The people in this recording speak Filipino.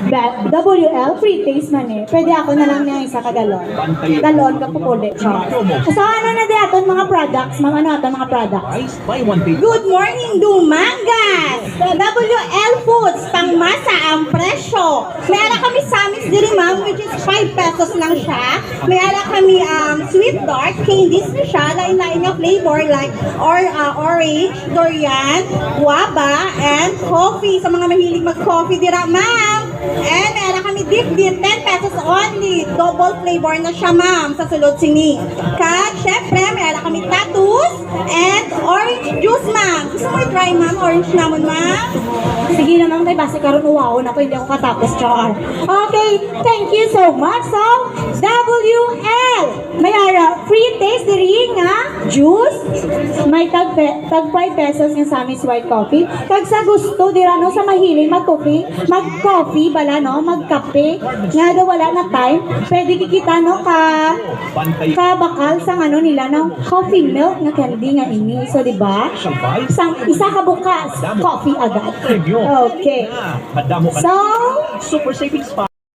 WL, free taste man eh. Pwede ako na lang niya isa kagalon. Galon ka po po de. So, ano na di aton mga products? Ano aton mga products? Good morning, Dumangas! WL Foods, pangmasa ang presyo. Meron kami samis diri ma'am, which is 5 pesos lang siya. Meron kami sweet dark candies na siya, lain-lain na flavor like orange, durian, guava, and coffee. Sa mga mahilig mag-coffee dira ma'am. And meron kami dip 10 pesos only. Double flavor na siya ma'am sa sulod sini. Kag syempre meron kami tattoos and orange juice ma'am. Gusto mo i-try ma'am? Orange naman ma'am. Sige naman kay base karon uwaon ako hindi ako katapos char. Okay, thank you so much. So, WL mayara free taste diri nga juice. May tag 5 pesos nga sa amin white coffee. Kag sa gusto dira no sa mahilig mag-coffee bala no, magkape. Nga daw wala na time, pwede kikita no ka bakal sa ano nila no, coffee milk nga candy nga ini. So di ba? Isa ka bukas, coffee agad. Okay. So, Super savings pa.